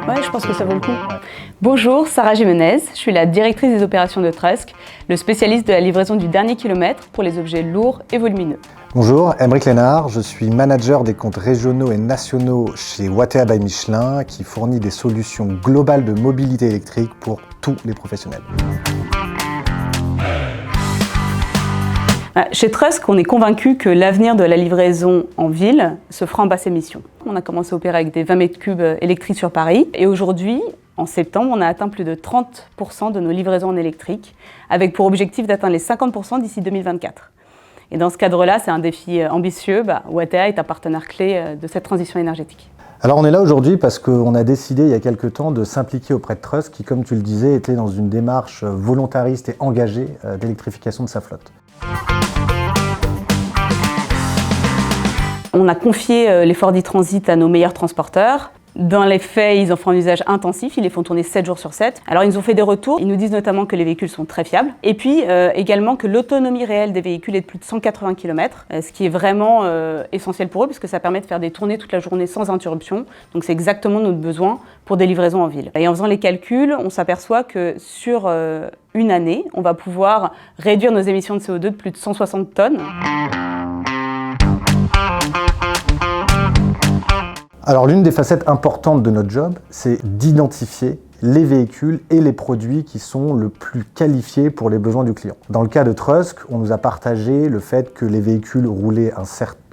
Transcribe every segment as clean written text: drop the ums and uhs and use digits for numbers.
Ouais, je pense que ça vaut le coup. Bonjour, Sarah Jimenez, je suis la directrice des opérations de Trusk, le spécialiste de la livraison du dernier kilomètre pour les objets lourds et volumineux. Bonjour, Aymeric Lénard, je suis manager des comptes régionaux et nationaux chez Watèa by Michelin qui fournit des solutions globales de mobilité électrique pour tous les professionnels. Chez Trusk, on est convaincu que l'avenir de la livraison en ville se fera en basse émission. On a commencé à opérer avec des 20 mètres cubes électriques sur Paris et aujourd'hui, en septembre, on a atteint plus de 30% de nos livraisons en électrique avec pour objectif d'atteindre les 50% d'ici 2024. Et dans ce cadre-là, c'est un défi ambitieux. Watèa est un partenaire clé de cette transition énergétique. Alors on est là aujourd'hui parce qu'on a décidé il y a quelques temps de s'impliquer auprès de Trusk qui, comme tu le disais, était dans une démarche volontariste et engagée d'électrification de sa flotte. On a confié l'effort d'e-transit à nos meilleurs transporteurs. Dans les faits, ils en font un usage intensif, ils les font tourner 7 jours sur 7. Alors ils nous ont fait des retours, ils nous disent notamment que les véhicules sont très fiables. Et puis également que l'autonomie réelle des véhicules est de plus de 180 km, ce qui est vraiment essentiel pour eux puisque ça permet de faire des tournées toute la journée sans interruption. Donc c'est exactement notre besoin pour des livraisons en ville. Et en faisant les calculs, on s'aperçoit que sur une année, on va pouvoir réduire nos émissions de CO2 de plus de 160 tonnes. Alors l'une des facettes importantes de notre job, c'est d'identifier les véhicules et les produits qui sont le plus qualifiés pour les besoins du client. Dans le cas de Trusk, on nous a partagé le fait que les véhicules roulaient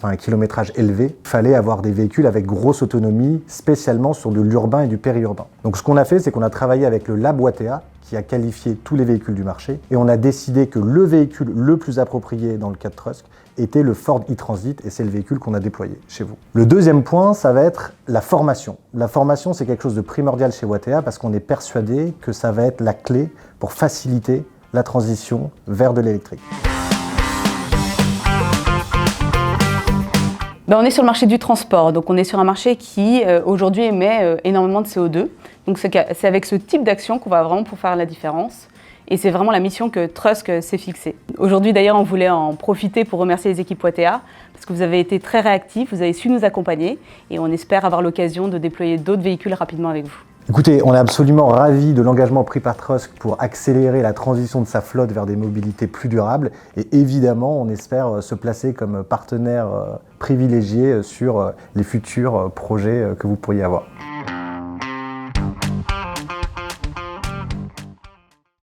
un kilométrage élevé. Il fallait avoir des véhicules avec grosse autonomie, spécialement sur de l'urbain et du périurbain. Donc ce qu'on a fait, c'est qu'on a travaillé avec le Lab Watèa, qui a qualifié tous les véhicules du marché, et on a décidé que le véhicule le plus approprié dans le cas de Trusk était le Ford e-Transit, et c'est le véhicule qu'on a déployé chez vous. Le deuxième point, ça va être la formation. La formation, c'est quelque chose de primordial chez Watèa parce qu'on est persuadé que ça va être la clé pour faciliter la transition vers de l'électrique. On est sur le marché du transport, donc on est sur un marché qui aujourd'hui émet énormément de CO2. Donc c'est avec ce type d'action qu'on va vraiment pouvoir faire la différence. Et c'est vraiment la mission que Trusk s'est fixée. Aujourd'hui d'ailleurs, on voulait en profiter pour remercier les équipes Watèa parce que vous avez été très réactifs, vous avez su nous accompagner et on espère avoir l'occasion de déployer d'autres véhicules rapidement avec vous. Écoutez, on est absolument ravis de l'engagement pris par Trusk pour accélérer la transition de sa flotte vers des mobilités plus durables et évidemment, on espère se placer comme partenaire privilégié sur les futurs projets que vous pourriez avoir.